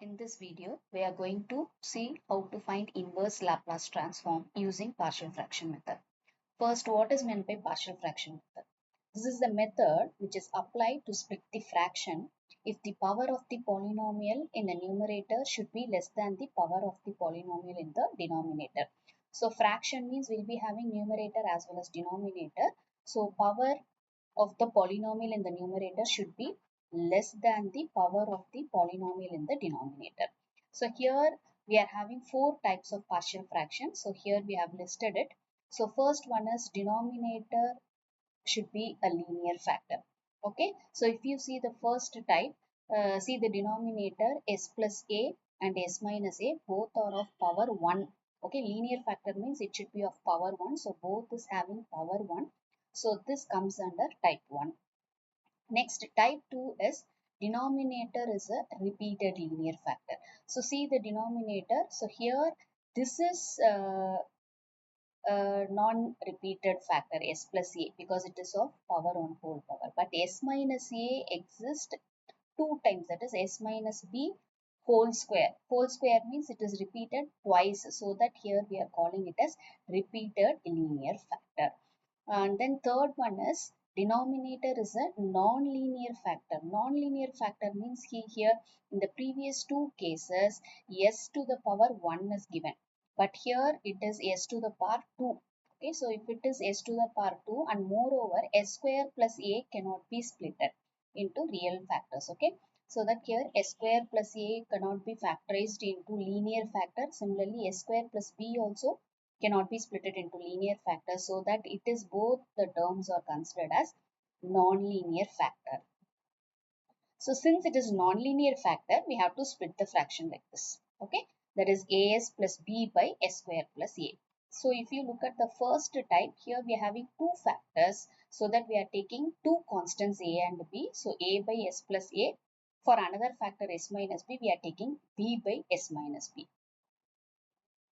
In this video, we are going to see how to find inverse Laplace transform using partial fraction method. First, what is meant by partial fraction method? This is the method which is applied to split the fraction if the power of the polynomial in the numerator should be less than the power of the polynomial in the denominator. So fraction means we'll be having numerator as well as denominator. So power of the polynomial in the numerator should be less than the power of the polynomial in the denominator. So here we are having four types of partial fractions. So here we have listed it. So first one is denominator should be a linear factor. Okay, so if you see the first type, see the denominator s plus a and s minus a both are of power 1. Okay, linear factor means it should be of power 1. So both is having power 1. So this comes under type 1. Next, type 2 is denominator is a repeated linear factor. So see the denominator. So here this is non-repeated factor s plus a because it is of power 1 whole power. But s minus a exists two times, that is s minus b whole square. Whole square means it is repeated twice. So that here we are calling it as repeated linear factor. And then third one is denominator is a non-linear factor. Non-linear factor means here in the previous two cases s to the power 1 is given. But here it is s to the power 2. Okay, so if it is s to the power 2 and moreover s square plus a cannot be split into real factors. Okay, so that here s square plus a cannot be factorized into linear factor. Similarly, s square plus b also cannot be split into linear factors, so that it is both the terms are considered as non-linear factor. So since it is non-linear factor, we have to split the fraction like this. Okay, that is as plus b by s square plus a. So if you look at the first type, here we are having two factors, so that we are taking two constants a and b. So a by s plus a. For another factor s minus b, we are taking b by s minus b.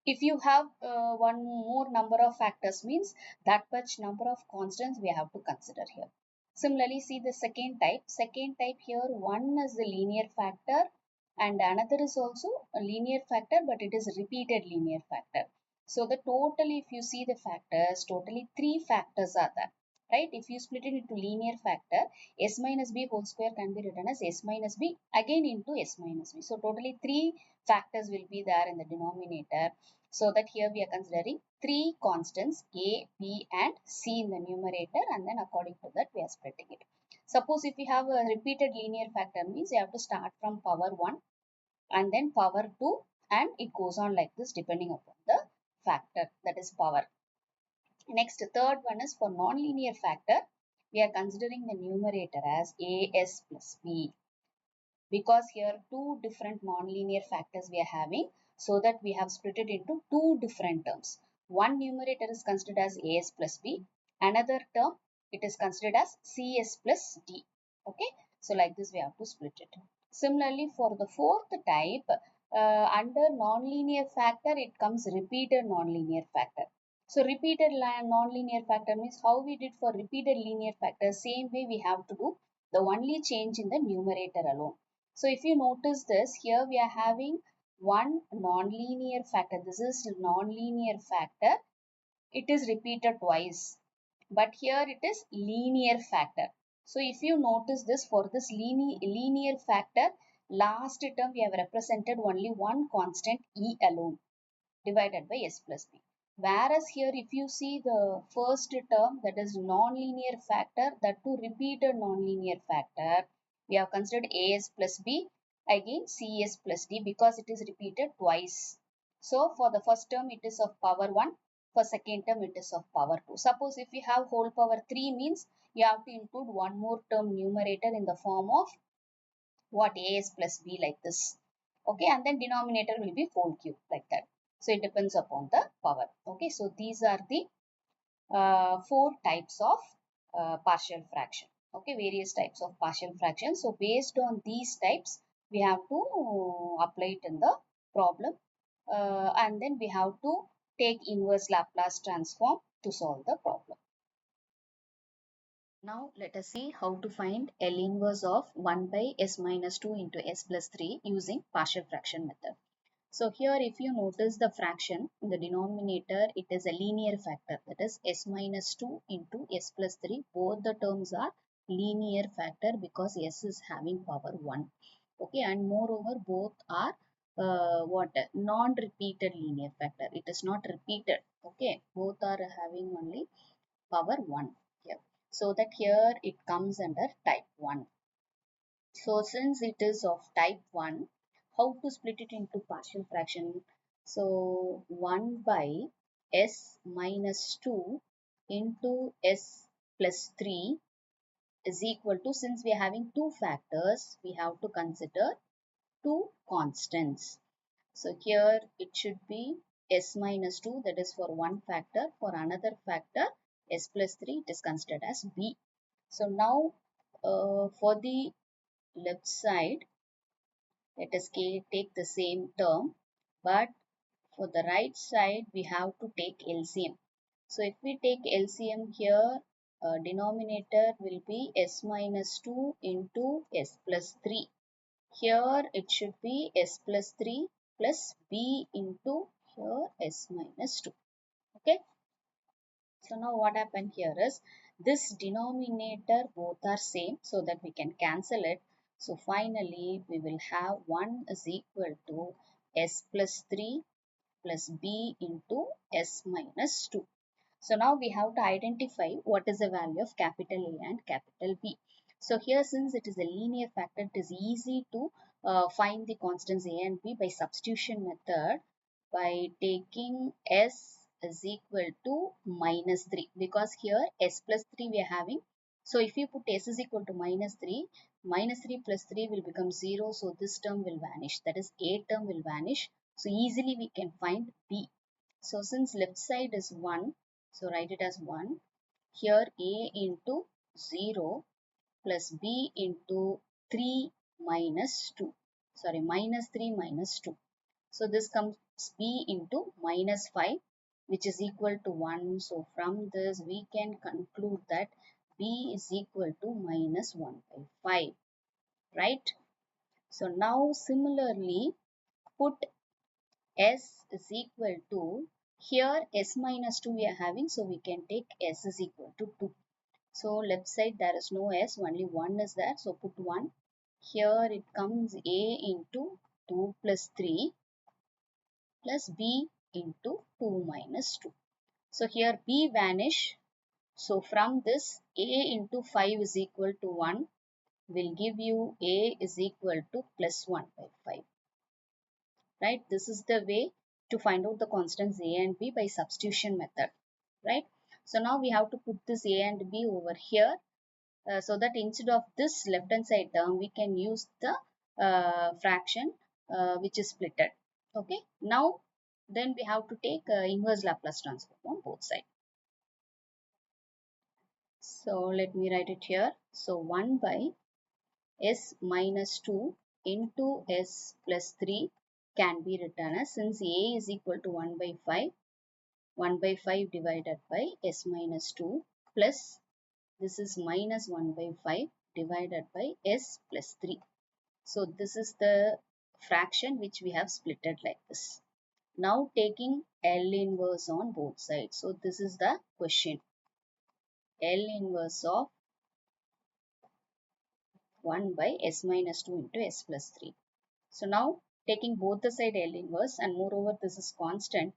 If you have one more number of factors, means that much number of constants we have to consider here. Similarly, see the second type. Second type here, one is the linear factor and another is also a linear factor, but it is repeated linear factor. So the total, if you see the factors, totally three factors are there. Right? If you split it into linear factor, s minus b whole square can be written as s minus b again into s minus b. So totally three factors will be there in the denominator. So that here we are considering three constants a, b and c in the numerator, and then according to that we are splitting it. Suppose if we have a repeated linear factor, means you have to start from power 1 and then power 2, and it goes on like this depending upon the factor, that is power. Next, third one is for non-linear factor, we are considering the numerator as as plus b, because here two different non-linear factors we are having, so that we have split it into two different terms. One numerator is considered as as plus b, another term it is considered as cs plus d. Okay, so like this we have to split it. Similarly, for the fourth type, under non-linear factor it comes repeated non-linear factor. So repeated non-linear factor means how we did for repeated linear factor, same way we have to do, the only change in the numerator alone. So if you notice this, here we are having one non-linear factor. This is non-linear factor. It is repeated twice. But here it is linear factor. So if you notice this, for this linear factor, last term we have represented only one constant e alone divided by s plus b. Whereas here if you see the first term, that is non-linear factor, that too repeated non-linear factor, we have considered as plus b, again cs plus d, because it is repeated twice. So for the first term it is of power 1, for second term it is of power 2. Suppose if you have whole power 3, means you have to include one more term numerator in the form of what, as plus b, like this. Okay, and then denominator will be whole cube like that. So it depends upon the power. Okay, so these are the four types of partial fraction. Okay, various types of partial fraction. So based on these types, we have to apply it in the problem, and then we have to take inverse Laplace transform to solve the problem. Now let us see how to find L inverse of 1 by s minus 2 into s plus 3 using partial fraction method. So here if you notice the fraction in the denominator, it is a linear factor, that is s minus 2 into s plus 3. Both the terms are linear factor because s is having power 1. Okay, and moreover both are what non-repeated linear factor. It is not repeated. Okay, both are having only power 1 here. So that here it comes under type 1. So since it is of type 1, how to split it into partial fraction? So 1 by s minus 2 into s plus 3 is equal to, since we are having two factors, we have to consider two constants. So here it should be s minus 2, that is for one factor. For another factor s plus 3, it is considered as b. So now for the left side, let us take the same term, but for the right side we have to take LCM. So if we take LCM here, denominator will be s minus 2 into s plus 3. Here it should be s plus 3 plus b into here s minus 2. Okay. So now what happened here is this denominator both are same, so that we can cancel it. So finally we will have 1 is equal to s plus 3 plus b into s minus 2. So now we have to identify what is the value of capital A and capital B. So here, since it is a linear factor, it is easy to find the constants A and B by substitution method, by taking s is equal to minus 3, because here s plus 3 we are having. So if you put s is equal to minus 3 plus 3 will become 0. So this term will vanish, that is A term will vanish. So easily we can find B. So since left side is 1, so write it as 1. Here A into 0 plus B into 3 minus 2. Sorry, minus 3 minus 2. So this comes B into minus 5, which is equal to 1. So from this we can conclude that B is equal to minus 1 by 5. Right? So now similarly put s is equal to, here s minus 2 we are having, so we can take s is equal to 2. So left side there is no s, only 1 is there, so put 1. Here it comes a into 2 plus 3 plus b into 2 minus 2. So here b vanish. So from this a into 5 is equal to 1 will give you a is equal to plus 1 by 5. Right? This is the way to find out the constants a and b by substitution method. Right? So now we have to put this a and b over here, so that instead of this left hand side term we can use the fraction which is splitted. Okay. Now then we have to take inverse Laplace transform on both sides. So let me write it here. So 1 by s minus 2 into s plus 3 can be written as, since a is equal to 1 by 5, 1 by 5 divided by s minus 2 plus, this is minus 1 by 5 divided by s plus 3. So this is the fraction which we have splitted like this. Now taking L inverse on both sides. So this is the question. L inverse of 1 by s minus 2 into s plus 3. So now taking both the side L inverse, and moreover this is constant,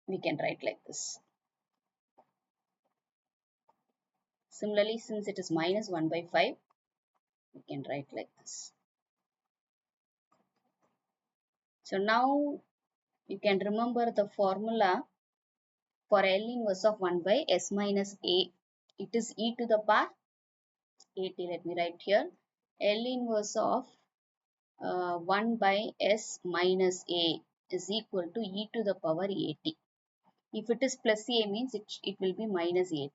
we can write like this. Similarly, since it is minus 1 by 5, we can write like this. So now you can remember the formula for L inverse of 1 by s minus a. It is e to the power at. Let me write here. L inverse of 1 by s minus a is equal to e to the power at. If it is plus a means it will be minus at.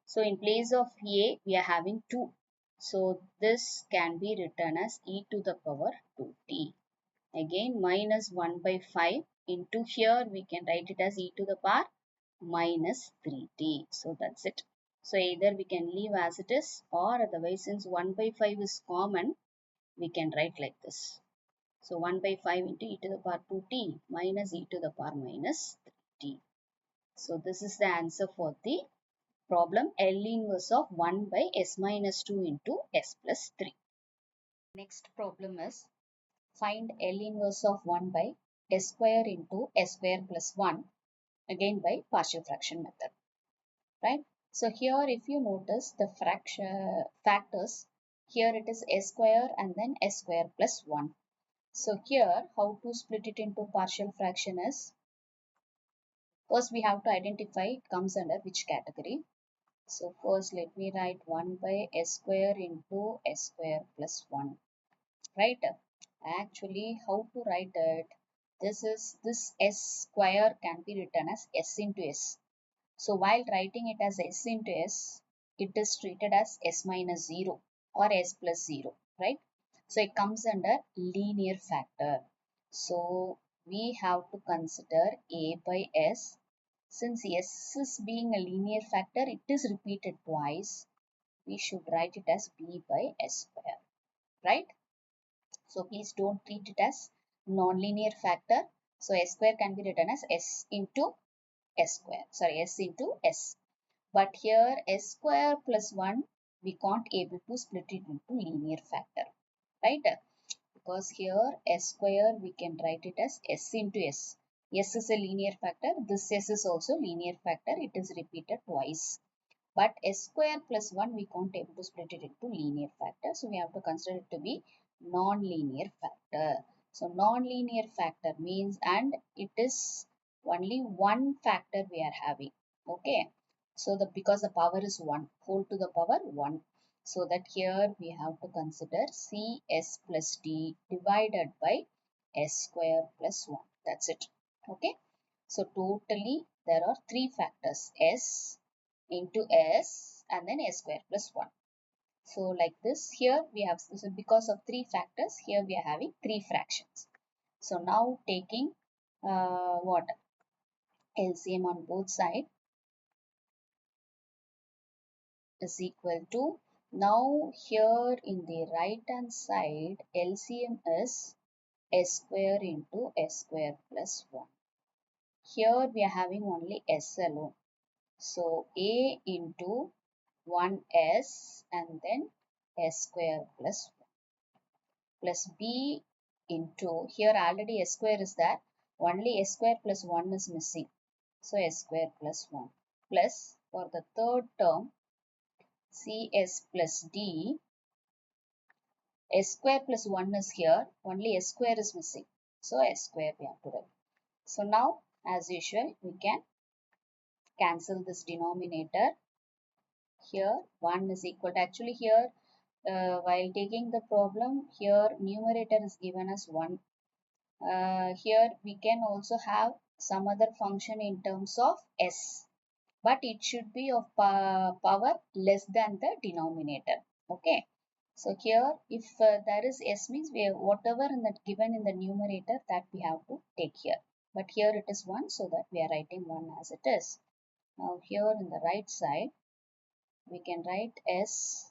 So in place of a we are having 2. So this can be written as e to the power 2t. Again minus 1 by 5 into, here we can write it as e to the power minus 3t. So that's it. So either we can leave as it is, or otherwise since 1 by 5 is common, we can write like this. So 1 by 5 into e to the power 2t minus e to the power minus 3t. So this is the answer for the problem L inverse of 1 by s minus 2 into s plus 3. Next problem is find L inverse of 1 by s square into s square plus 1, again by partial fraction method, right? So here if you notice the fraction factors, here it is s square and then s square plus 1. So here how to split it into partial fraction is, first we have to identify it comes under which category. So first let me write 1 by s square into s square plus 1, right? Actually, how to write it? This s square can be written as s into s. So while writing it as s into s, it is treated as s minus 0 or s plus 0, right? So it comes under linear factor. So we have to consider a by s. Since s is being a linear factor, it is repeated twice. We should write it as b by s square, right? So please don't treat it as non-linear factor. So s square can be written as s into s square. Sorry, s into s. But here s square plus 1, we can't able to split it into linear factor, right? Because here s square we can write it as s into s. S is a linear factor. This s is also linear factor. It is repeated twice. But s square plus 1 we can't able to split it into linear factor. So we have to consider it to be non-linear factor. So non-linear factor means, and it is only one factor we are having. Okay. So the because the power is 1, whole to the power 1. So that here we have to consider cs plus d divided by s square plus 1. That's it. Okay. So totally there are three factors, s into s and then s square plus 1. So like this, here we have, so because of three factors, here we are having three fractions. So now taking what LCM on both sides is equal to, now here in the right hand side LCM is s square into s square plus 1. Here we are having only s alone. So a into 1s and then s square plus 1 plus b into, here already s square is there, only s square plus 1 is missing. So s square plus 1 plus for the third term cs plus d, s square plus 1 is here, only s square is missing. So s square we have to write. So now as usual we can cancel this denominator. Here 1 is equal to, actually here while taking the problem, here numerator is given as 1. Here we can also have some other function in terms of s, but it should be of power less than the denominator. Okay. So here if there is s means we have whatever in the given in the numerator that we have to take here. But here it is 1, so that we are writing 1 as it is. Now here in the right side we can write s,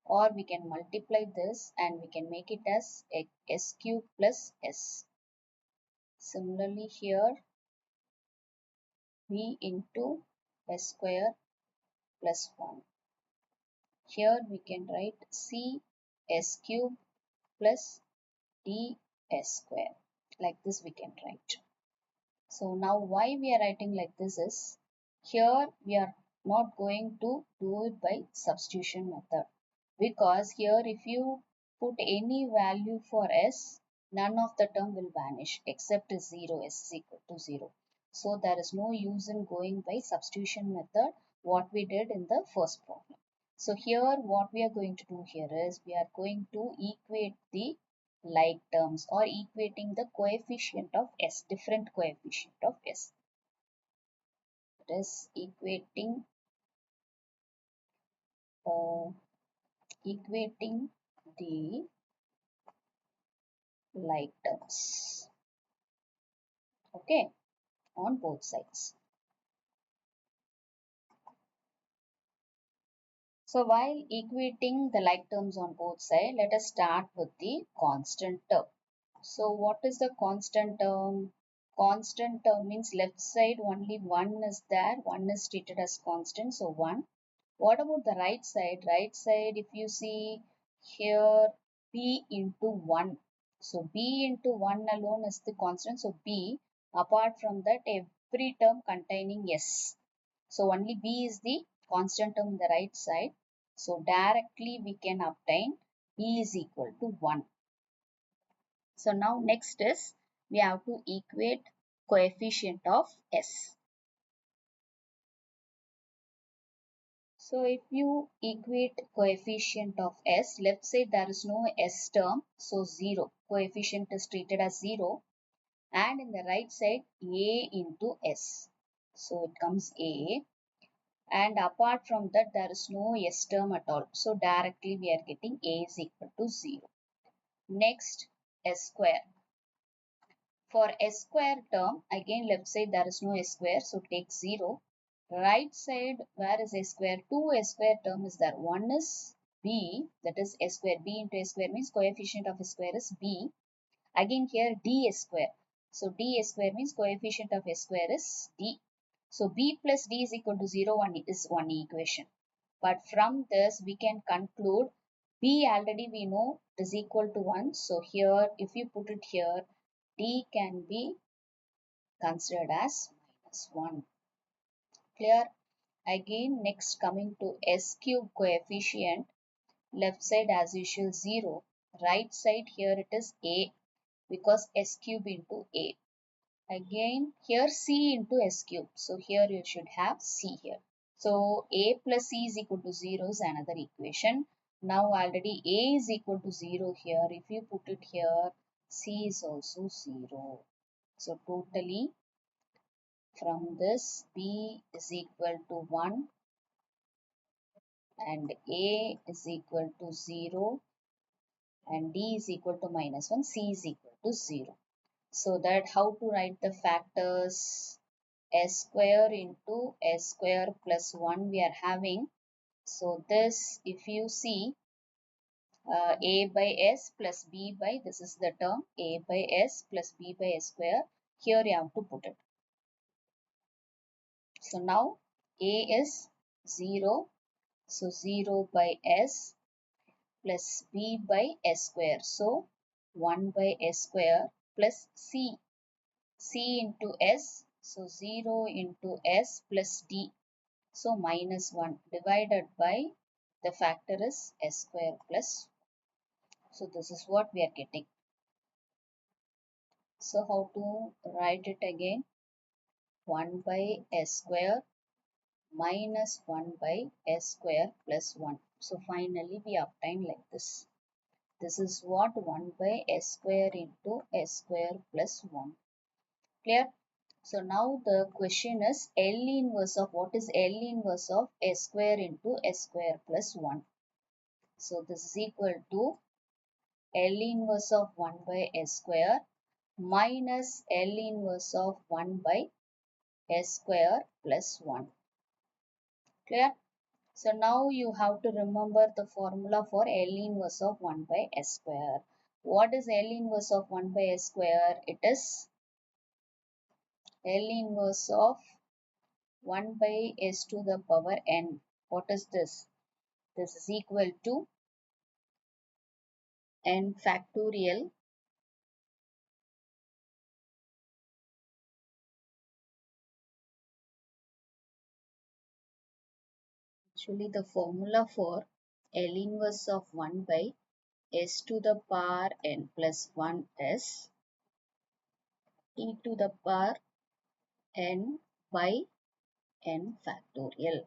or we can multiply this and we can make it as s cube plus s. Similarly here v into s square plus 1. Here we can write c s cube plus d s square. Like this we can write. So now why we are writing like this is, here we are not going to do it by substitution method, because here if you put any value for s, none of the term will vanish except 0, s is equal to 0. So there is no use in going by substitution method, what we did in the first problem. So here what we are going to do here is, we are going to equate the like terms, or equating the coefficient of s, different coefficient of s. That is uh, equating the like terms, okay, on both sides. So while equating the like terms on both sides, let us start with the constant term. So what is the constant term? Constant term means left side only one is there, one is treated as constant, so 1. What about the right side? Right side, if you see here, b into 1. So b into 1 alone is the constant, so b. Apart from that, every term containing s. So only b is the constant term on the right side. So directly we can obtain b is equal to 1. So now next is we have to equate coefficient of s. So if you equate coefficient of s, let's say there is no s term, so 0. Coefficient is treated as 0, and in the right side a into s. So it comes a, and apart from that there is no s term at all. So directly we are getting a is equal to 0. Next, s square. For s square term, again left side there is no s square, so take 0. Right side, where is s square? 2s square term is there. One is b, that is s square. B into s square means coefficient of s square is b. Again here ds square. So ds square means coefficient of s square is d. So b plus d is equal to 0 is one equation. But from this we can conclude b already we know is equal to 1. So here if you put it here, d can be considered as minus 1. Clear? Again, next coming to s cube coefficient, left side as usual 0, right side here it is a because s cube into a. Again here c into s cube, so here you should have c here. So a plus c is equal to 0 is another equation. Now already a is equal to 0 here. If you put it here, c is also 0. So totally from this b is equal to 1 and a is equal to 0 and d is equal to minus 1, c is equal to 0. So that how to write the factors? S square into s square plus 1 we are having. So this if you see a by s plus b by, this is the term a by s plus b by s square. Here you have to put it. So now a is 0. So 0 by s plus b by s square. So 1 by s square plus c. c into s. So 0 into s plus d. So minus 1 divided by the factor is s square plus. So this is what we are getting. So how to write it again? 1 by s square minus 1 by s square plus 1. So finally we obtain like this. This is what 1 by s square into s square plus 1. Clear? So now the question is L inverse of, what is L inverse of s square into s square plus 1. So this is equal to L inverse of 1 by s square minus L inverse of 1 by s square plus 1. Clear? So now you have to remember the formula for L inverse of 1 by s square. What is L inverse of 1 by s square? It is L inverse of 1 by s to the power n. What is this? This is equal to n factorial. Actually, the formula for L inverse of 1 by s to the power n plus 1 is t to the power n by n factorial.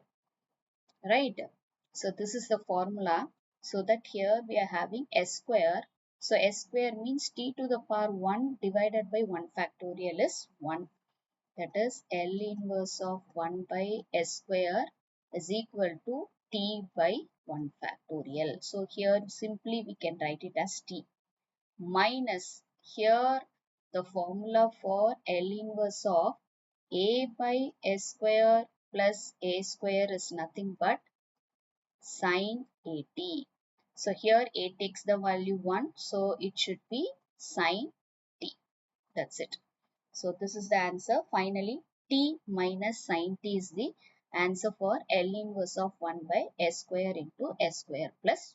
Right? So this is the formula. So that here we are having s square. So s square means t to the power 1 divided by 1 factorial is 1. That is L inverse of 1 by s square is equal to t by 1 factorial. So here simply we can write it as t minus, here the formula for L inverse of a by s square plus a square is nothing but Sin AT. So here A takes the value 1. So it should be sin t. That's it. So this is the answer. Finally, t minus sin t is the answer for L inverse of 1 by s square into s square plus